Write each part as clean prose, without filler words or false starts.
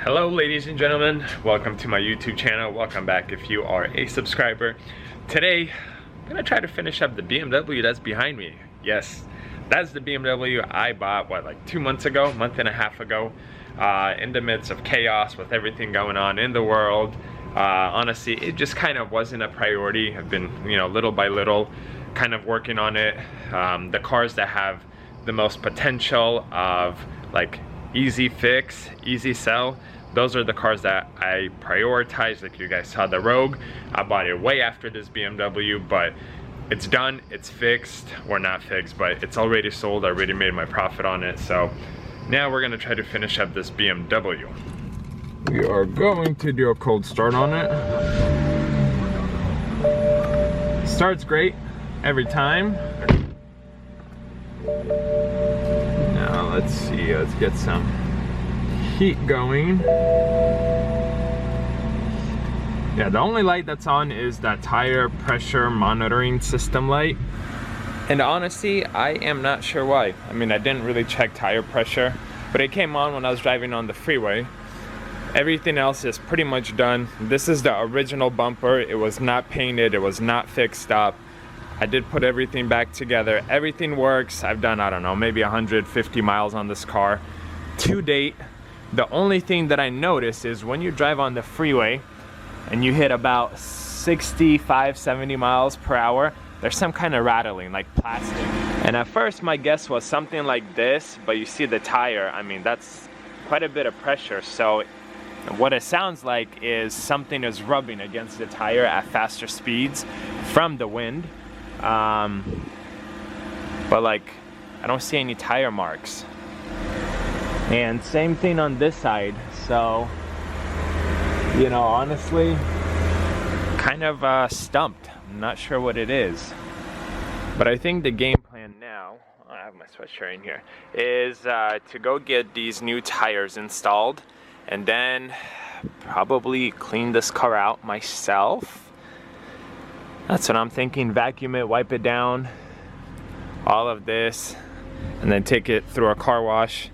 Hello ladies and gentlemen, welcome to my YouTube channel. Welcome back if you are a subscriber. Today I'm gonna try to finish up the BMW that's behind me. Yes, that's the BMW I bought like 2 months ago, month and a half ago, in the midst of chaos with everything going on in the world. Honestly, it just kind of wasn't a priority. I've been, little by little kind of working on it. The cars that have the most potential of like easy fix, easy sell, those are the cars that I prioritize. Like you guys saw the Rogue, I bought it way after this BMW, but it's done, it's fixed, or not fixed, but it's already sold. I already made my profit on it. So now we're gonna try to finish up this BMW. We are going to do a cold start on it. Starts great every time. Now let's see, let's get some heat going. Yeah, the only light that's on is that tire pressure monitoring system light. And honestly, I am not sure why. I mean, I didn't really check tire pressure, but it came on when I was driving on the freeway. Everything else is pretty much done. This is the original bumper. It was not painted, it was not fixed up. I did put everything back together. Everything works. I've done, I don't know, maybe 150 miles on this car to date. The only thing that I noticed is when you drive on the freeway and you hit about 65, 70 miles per hour, there's some kind of rattling, like plastic. And at first my guess was something like this, but you see the tire, I mean, that's quite a bit of pressure. So what it sounds like is something is rubbing against the tire at faster speeds from the wind. But like, I don't see any tire marks. And same thing on this side. So, honestly, kind of stumped. I'm not sure what it is. But I think the game plan now, I have my sweatshirt in here, is to go get these new tires installed and then probably clean this car out myself. That's what I'm thinking. Vacuum it, wipe it down, all of this, and then take it through a car wash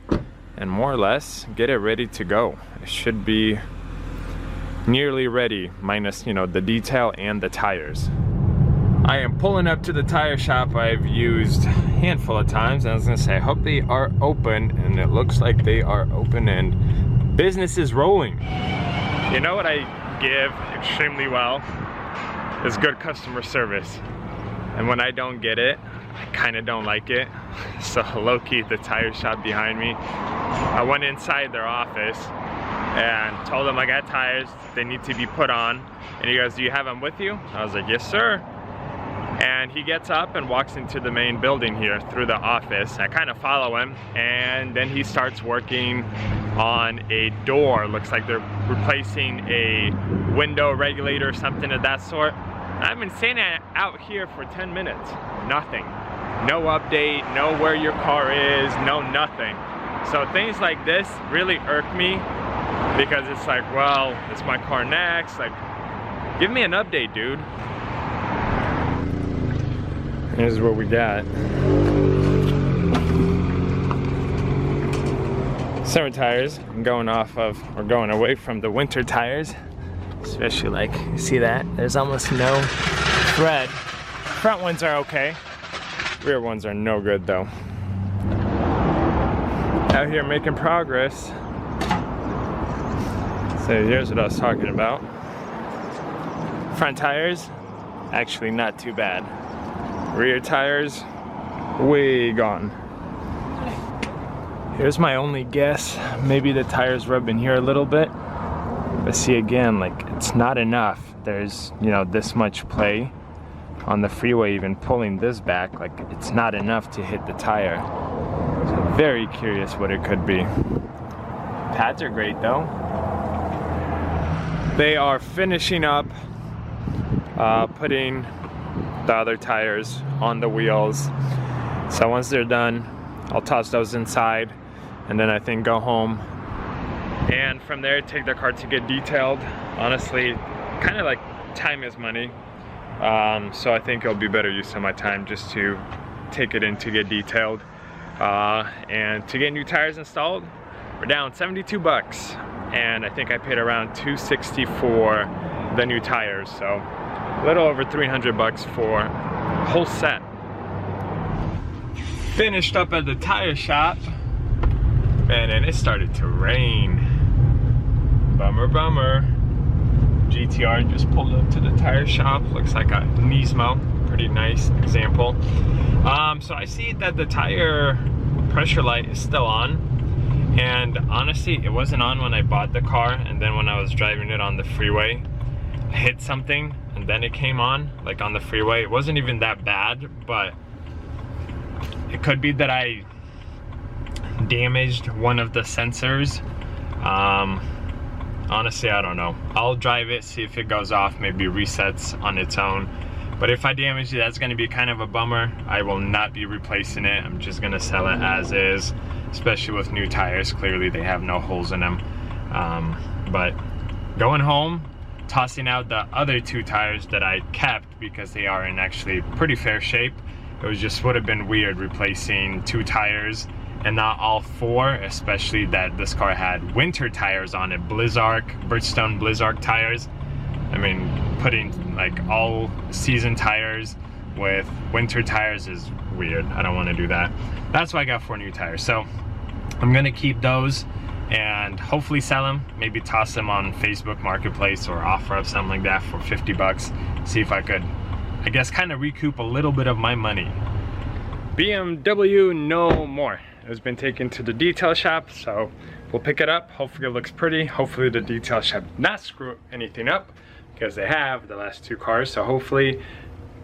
and more or less get it ready to go. It should be nearly ready, minus, the detail and the tires. I am pulling up to the tire shop I've used a handful of times, and I was gonna say, I hope they are open, and it looks like they are open and business is rolling. You know what I give extremely well is good customer service. And when I don't get it, I kind of don't like it. So low-key, the tire shop behind me, I went inside their office and told them I got tires, they need to be put on. And he goes, do you have them with you? I was like, yes sir. And he gets up and walks into the main building here through the office. I kind of follow him, and then he starts working on a door. Looks like they're replacing a window regulator or something of that sort. I've been standing out here for 10 minutes. Nothing. No update, no where your car is, no nothing. So things like this really irk me, because it's like, well, it's my car next. Like, give me an update, dude. Here's what we got. Summer tires. I'm going away from the winter tires. Especially like, you see that? There's almost no tread. Front ones are okay. Rear ones are no good though. Out here making progress. So here's what I was talking about. Front tires, actually not too bad. Rear tires, way gone. Here's my only guess. Maybe the tires rub in here a little bit. But see, again, like, it's not enough. There's, this much play on the freeway, even pulling this back, like, it's not enough to hit the tire. So I'm very curious what it could be. Pads are great though. They are finishing up putting the other tires on the wheels. So once they're done, I'll toss those inside and then I think go home. And from there, take the car to get detailed. Honestly, kind of like time is money. So I think it'll be better use of my time just to take it in to get detailed. And to get new tires installed, we're down 72 bucks. and I think I paid around $260 for the new tires, so a little over 300 bucks for a whole set. Finished up at the tire shop, man, and it started to rain. Bummer, bummer. GTR just pulled up to the tire shop. Looks like a Nismo, pretty nice example. So I see that the tire pressure light is still on, and honestly it wasn't on when I bought the car, and then when I was driving it on the freeway I hit something and then it came on, like on the freeway. It wasn't even that bad, but it could be that I damaged one of the sensors. Honestly, I don't know. I'll drive it, see if it goes off, maybe resets on its own. But if I damage it, that's gonna be kind of a bummer. I will not be replacing it. I'm just gonna sell it as is, especially with new tires. Clearly they have no holes in them. But going home, tossing out the other 2 tires that I kept because they are in actually pretty fair shape. It was just would have been weird replacing 2 tires and not all 4, especially that this car had winter tires on it, Bridgestone Blizzard tires. I mean, putting like all season tires with winter tires is weird. I don't want to do that. That's why I got 4 new tires. So I'm gonna keep those and hopefully sell them, maybe toss them on Facebook Marketplace or offer up something like that for 50 bucks. See if I could, I guess, kind of recoup a little bit of my money. BMW no more. It's been taken to the detail shop, so we'll pick it up. Hopefully it looks pretty. Hopefully the detail shop did not screw anything up, because they have the last 2 cars. So hopefully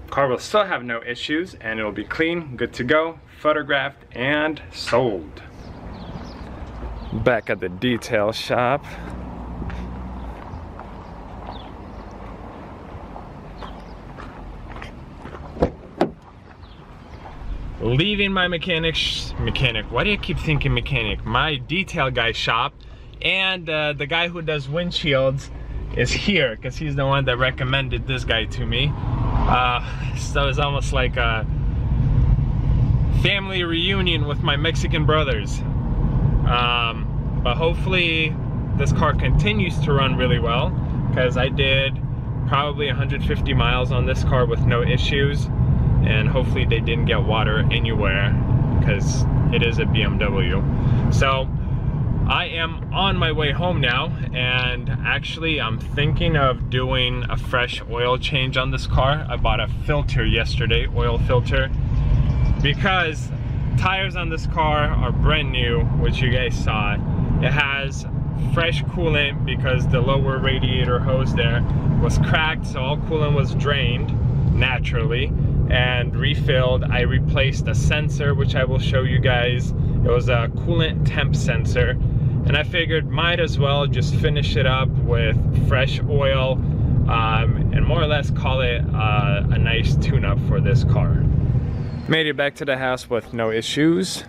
the car will still have no issues and it'll be clean, good to go, photographed and sold. Back at the detail shop. Leaving my mechanic, why do I keep thinking mechanic? My detail guy shop, and the guy who does windshields is here because he's the one that recommended this guy to me. So it's almost like a family reunion with my Mexican brothers. But hopefully this car continues to run really well, because I did probably 150 miles on this car with no issues. And hopefully they didn't get water anywhere, because it is a BMW. So I am on my way home now, and actually I'm thinking of doing a fresh oil change on this car. I bought a filter yesterday, oil filter, because tires on this car are brand new, which you guys saw. It has fresh coolant because the lower radiator hose there was cracked, so all coolant was drained naturally and refilled. I replaced a sensor, which I will show you guys. It was a coolant temp sensor, and I figured might as well just finish it up with fresh oil, and more or less call it a nice tune-up for this car. Made it back to the house with no issues.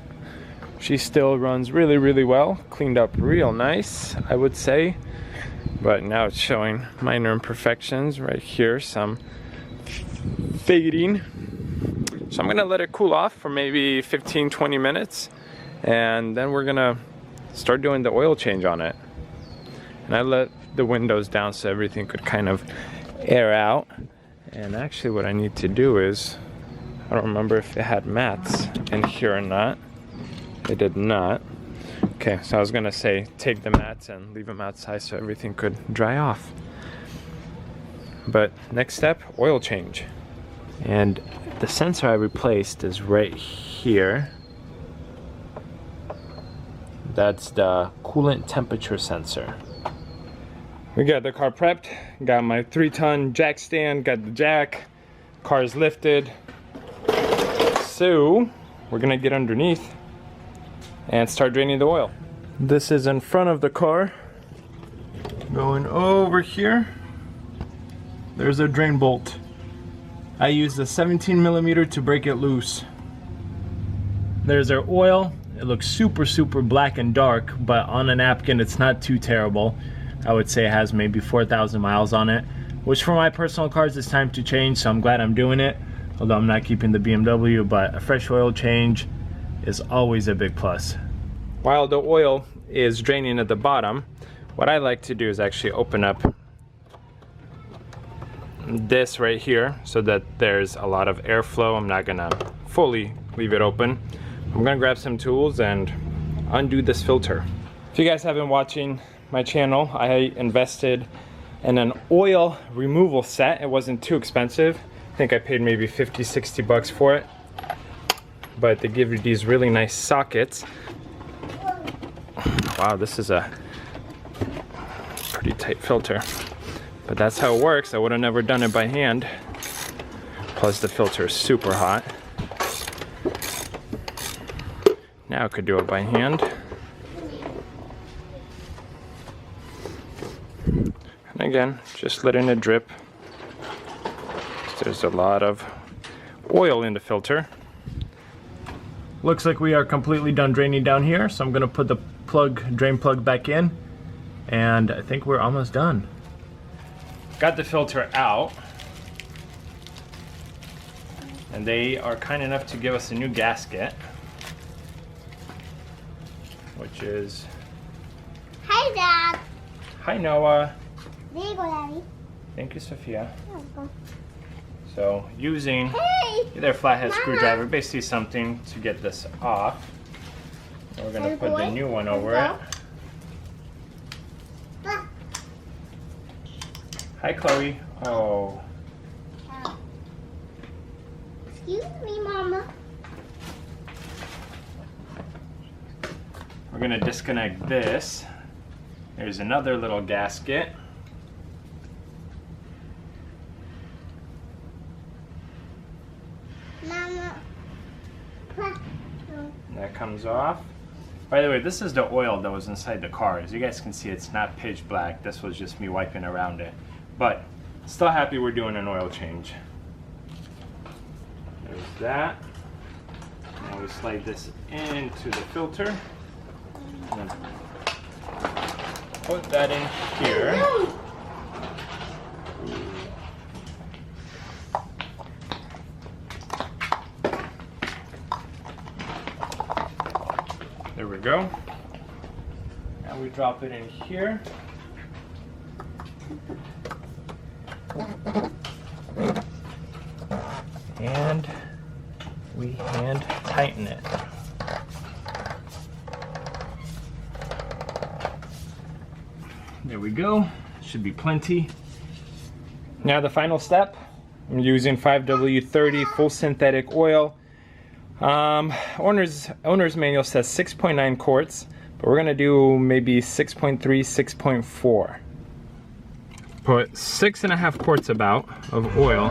She still runs really, really well. Cleaned up real nice, I would say. But now it's showing minor imperfections right here, some fading. So I'm gonna let it cool off for maybe 15-20 minutes, and then we're gonna start doing the oil change on it. And I let the windows down so everything could kind of air out. And actually what I need to do is, I don't remember if it had mats in here or not. It did not. Okay, so I was gonna say take the mats and leave them outside so everything could dry off. But next step, oil change. And the sensor I replaced is right here. That's the coolant temperature sensor. We got the car prepped, got my 3-ton jack stand, got the jack, car's lifted. So we're gonna get underneath and start draining the oil. This is in front of the car. Going over here, there's a drain bolt. I used a 17mm to break it loose. There's our oil. It looks super, super black and dark, but on a napkin it's not too terrible. I would say it has maybe 4,000 miles on it, which for my personal cars is time to change, so I'm glad I'm doing it. Although I'm not keeping the BMW, but a fresh oil change is always a big plus. While the oil is draining at the bottom, what I like to do is actually open up this right here so that there's a lot of airflow. I'm not gonna fully leave it open. I'm gonna grab some tools and undo this filter. If you guys have been watching my channel, I invested in an oil removal set. It wasn't too expensive. I think I paid maybe 50, 60 bucks for it. But they give you these really nice sockets. Wow, this is a pretty tight filter. But that's how it works. I would have never done it by hand. Plus the filter is super hot. Now I could do it by hand. And again, just letting it drip. There's a lot of oil in the filter. Looks like we are completely done draining down here, so I'm gonna put the drain plug back in, and I think we're almost done. Got the filter out, and they are kind enough to give us a new gasket, which is... Hi, Dad. Hi, Noah. There you go, Daddy. Thank you, Sophia. Welcome. So, using Hey! either flathead Mama. screwdriver, basically something to get this off. And we're gonna put the new one over it. Hi, Chloe. Oh. Excuse me, Mama. We're gonna disconnect this. There's another little gasket. Mama. That comes off. By the way, this is the oil that was inside the car. As you guys can see, it's not pitch black. This was just me wiping around it. But still happy we're doing an oil change. There's that. Now we slide this into the filter. And put that in here. There we go. Now we drop it in here. And we hand tighten it. There we go. Should be plenty. Now the final step. I'm using 5W30 full synthetic oil. Owner's manual says 6.9 quarts, but we're gonna do maybe 6.3, 6.4. Put 6.5 quarts about of oil.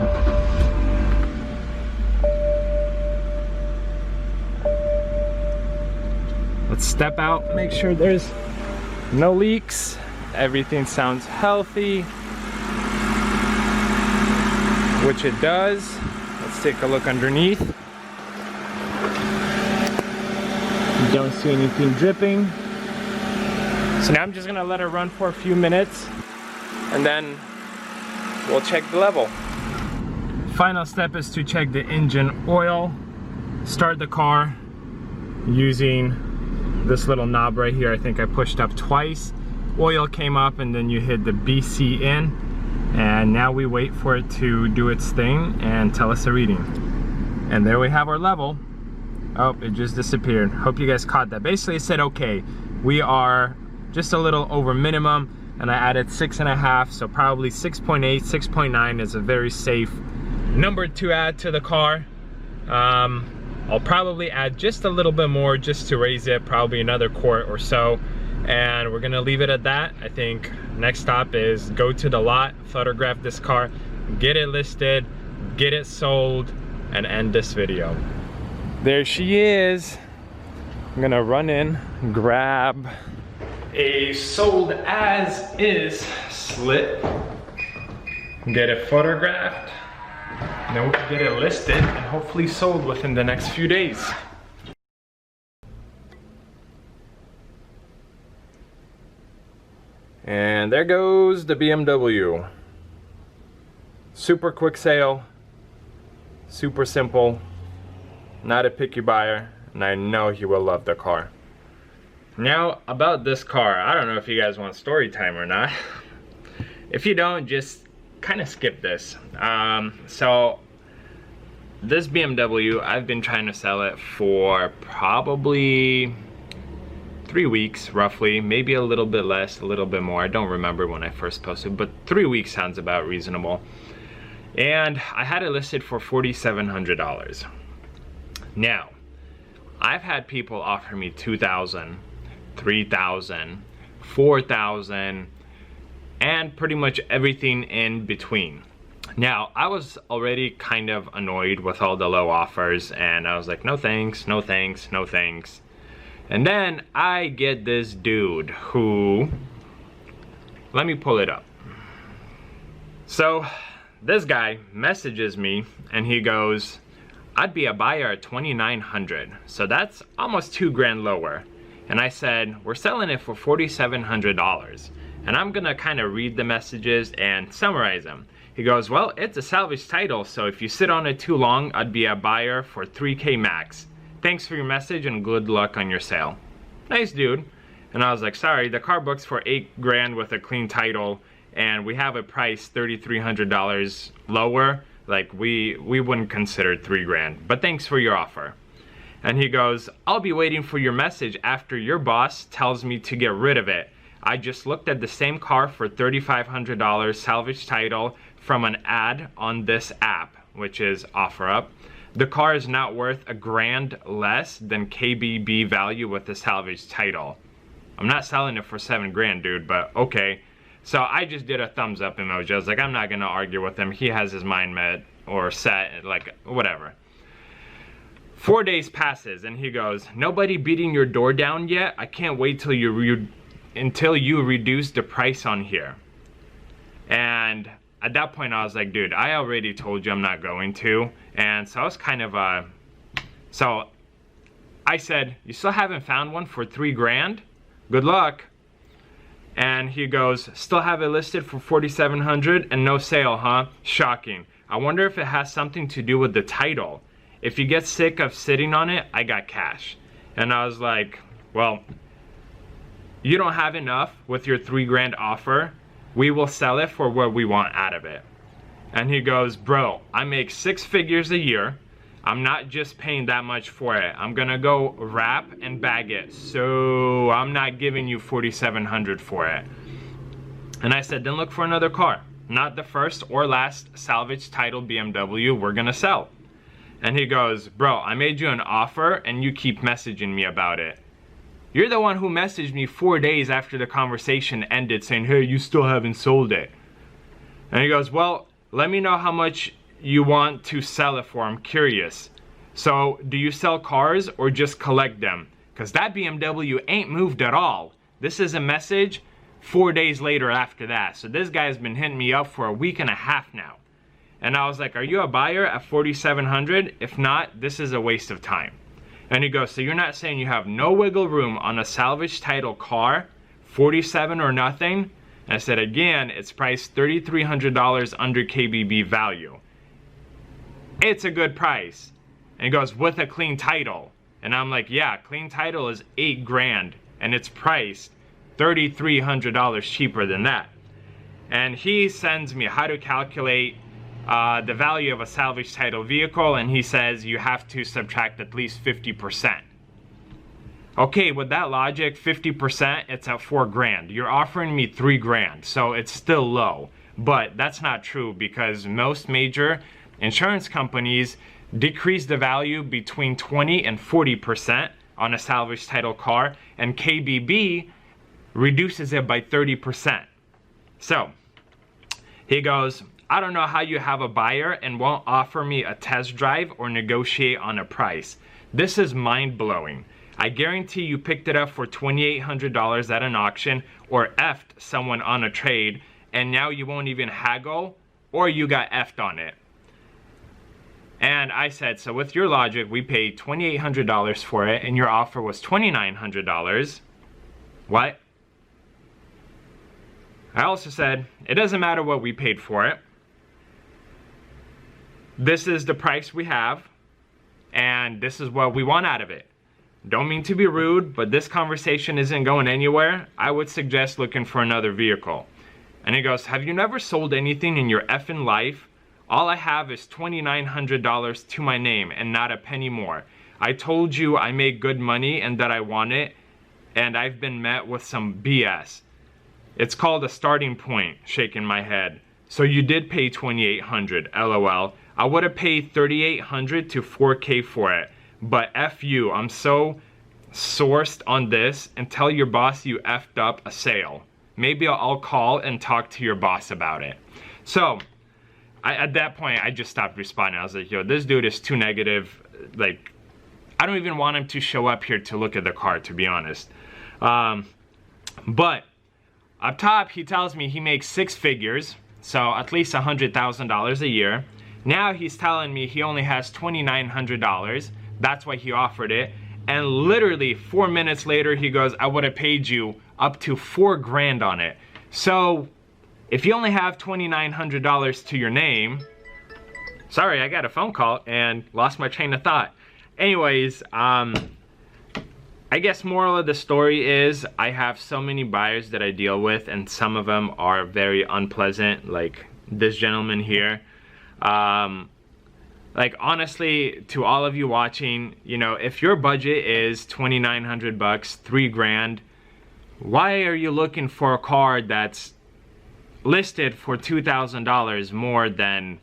Let's step out, make sure there's no leaks. Everything sounds healthy, which it does. Let's take a look underneath. Don't see anything dripping. So now I'm just gonna let it run for a few minutes and then we'll check the level. Final step is to check the engine oil. Start the car using this little knob right here. I think I pushed up twice. Oil came up and then you hit the BC in, and now we wait for it to do its thing and tell us the reading. And there we have our level. Oh, it just disappeared. Hope you guys caught that. Basically it said okay, we are just a little over minimum, and I added 6.5, so probably 6.8, 6.9 is a very safe number to add to the car. I'll probably add just a little bit more just to raise it, probably another quart or so, and we're gonna leave it at that. I think next stop is go to the lot, photograph this car, get it listed, get it sold, and end this video. There she is. I'm gonna run in, grab a sold as is slip, get it photographed, and then we can get it listed and hopefully sold within the next few days. And there goes the BMW. Super quick sale, super simple, not a picky buyer, and I know he will love the car. Now, about this car, I don't know if you guys want story time or not. If you don't, just kind of skip this. So, this BMW, I've been trying to sell it for probably 3 weeks, roughly. Maybe a little bit less, a little bit more. I don't remember when I first posted, but 3 weeks sounds about reasonable. And I had it listed for $4,700. Now, I've had people offer me $2,000, $3,000, $4,000, and pretty much everything in between. Now, I was already kind of annoyed with all the low offers, and I was like, no thanks, no thanks, no thanks. And then I get this dude who, let me pull it up. So, this guy messages me, and he goes, I'd be a buyer at $2,900, so that's almost $2,000 lower. And I said, we're selling it for $4,700. And I'm gonna kind of read the messages and summarize them. He goes, well, it's a salvage title, so if you sit on it too long, I'd be a buyer for $3K max. Thanks for your message and good luck on your sale. Nice dude. And I was like, sorry, the car book's for $8,000 with a clean title, and we have a price $3,300 lower. Like, we wouldn't consider $3,000, but thanks for your offer. And he goes, I'll be waiting for your message after your boss tells me to get rid of it. I just looked at the same car for $3,500 salvage title from an ad on this app, which is OfferUp. The car is not worth $1,000 less than KBB value with the salvage title. I'm not selling it for $7,000, dude, but okay. So I just did a thumbs up emoji. I was like, I'm not gonna argue with him. He has his mind met or set, like, whatever. 4 days passes and he goes, nobody beating your door down yet? I can't wait till you reduce the price on here. And at that point I was like, dude, I already told you I'm not going to. And so I was kind of, so I said, you still haven't found one for $3,000? Good luck. And he goes, still have it listed for $4,700 and no sale, huh? Shocking. I wonder if it has something to do with the title. If you get sick of sitting on it, I got cash. And I was like, well, you don't have enough with your $3,000 offer. We will sell it for what we want out of it. And he goes, bro, I make 6 figures a year. I'm not just paying that much for it. I'm gonna go wrap and bag it. So I'm not giving you $4,700 for it. And I said, then look for another car. Not the first or last salvage title BMW we're gonna sell. And he goes, bro, I made you an offer and you keep messaging me about it. You're the one who messaged me 4 days after the conversation ended saying, hey, you still haven't sold it. And he goes, well, let me know how much you want to sell it for. I'm curious. So do you sell cars or just collect them? Because that BMW ain't moved at all. This is a message 4 days later after that. So this guy's been hitting me up for a week and a half now. And I was like, are you a buyer at $4,700? If not, this is a waste of time. And he goes, so you're not saying you have no wiggle room on a salvage title car, 47 or nothing? And I said, again, it's priced $3,300 under KBB value. It's a good price. And he goes, with a clean title. And I'm like, yeah, clean title is $8,000 and it's priced $3,300 cheaper than that. And he sends me how to calculate the value of a salvage title vehicle, and he says you have to subtract at least 50%. Okay, with that logic, 50%, it's at $4,000. You're offering me $3,000, so it's still low. But that's not true because most major insurance companies decrease the value between 20 and 40% on a salvage title car, and KBB reduces it by 30%. So he goes, I don't know how you have a buyer and won't offer me a test drive or negotiate on a price. This is mind-blowing. I guarantee you picked it up for $2,800 at an auction or effed someone on a trade, and now you won't even haggle, or you got effed on it. And I said, so with your logic, we paid $2,800 for it and your offer was $2,900. What? I also said, it doesn't matter what we paid for it. This is the price we have, and this is what we want out of it. don't mean to be rude, but this conversation isn't going anywhere. I would suggest looking for another vehicle. And he goes, have you never sold anything in your effing life? All I have is $2,900 to my name and not a penny more. I told you I make good money and that I want it, and I've been met with some BS. It's called a starting point, shaking my head. So you did pay $2,800, LOL. I would have paid $3,800 to $4K for it. But F you, I'm so sourced on this, and tell your boss you effed up a sale. Maybe I'll call and talk to your boss about it. So, at that point, I just stopped responding. I was like, yo, this dude is too negative. Like, I don't even want him to show up here to look at the car, to be honest. But, up top, he tells me he makes 6 figures, so at least $100,000 a year. Now he's telling me he only has $2,900. That's why he offered it. And literally 4 minutes later, he goes, I would have paid you up to $4 grand on it. So, if you only have $2,900 to your name, sorry, I got a phone call and lost my train of thought. Anyways, I guess moral of the story is I have so many buyers that I deal with, and some of them are very unpleasant, like this gentleman here. Like, honestly, to all of you watching, you know, if your budget is $2,900 bucks, $3 grand, why are you looking for a car that's listed for $2,000 more than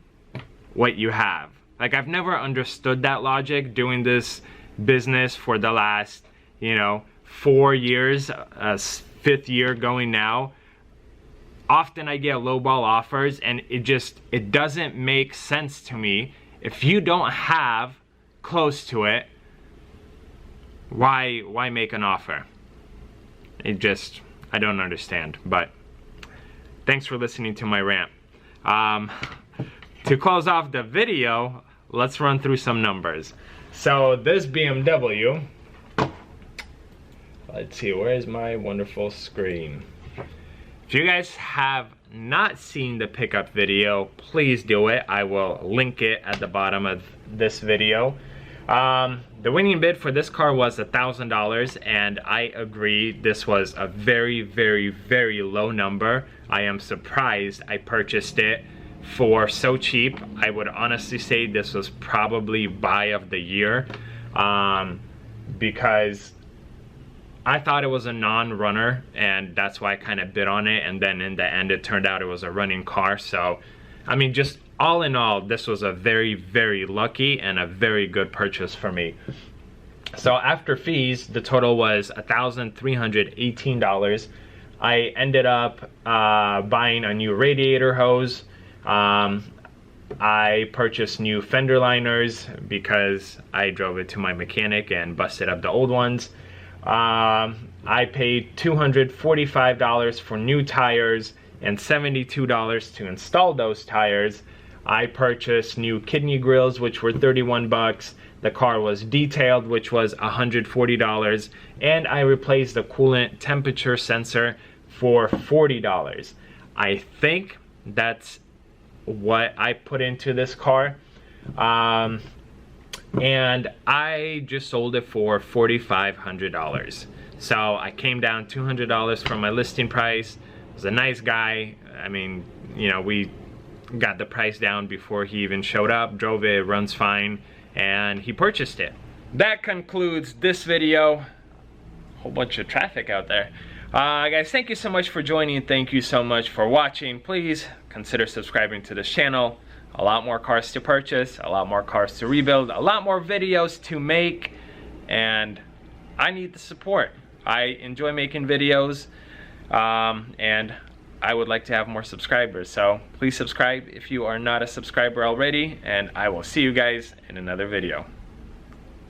what you have? Like, I've never understood that logic doing this business for the last, you know, 4 years, 5th year going now. Often I get lowball offers, and it doesn't make sense to me. If you don't have close to it, why make an offer? I don't understand. But thanks for listening to my rant. To close off the video, let's run through some numbers. So this BMW, let's see, where is my wonderful screen? If you guys have not seen the pickup video, please do it. I will link it at the bottom of this video. The winning bid for this car was $1,000, and I agree this was a very, very, very low number. I am surprised I purchased it for so cheap. I would honestly say this was probably buy of the year, because I thought it was a non-runner, and that's why I kind of bid on it, and then in the end it turned out it was a running car. So, I mean, just all in all, this was a very, very lucky and a very good purchase for me. So after fees, the total was $1,318. I ended up buying a new radiator hose. I purchased new fender liners because I drove it to my mechanic and busted up the old ones. I paid $245 for new tires and $72 to install those tires. I purchased new kidney grills, which were 31 bucks. The car was detailed, which was $140, and I replaced the coolant temperature sensor for $40. I think that's what I put into this car. And I just sold it for $4,500. So I came down $200 from my listing price. It was a nice guy. I mean, you know, we got the price down before he even showed up, drove it, runs fine, and he purchased it. That concludes this video. Whole bunch of traffic out there. Guys, thank you so much for joining. Thank you so much for watching. Please consider subscribing to this channel. A lot more cars to purchase, a lot more cars to rebuild, a lot more videos to make, and I need the support. I enjoy making videos, and I would like to have more subscribers. So please subscribe if you are not a subscriber already, and I will see you guys in another video.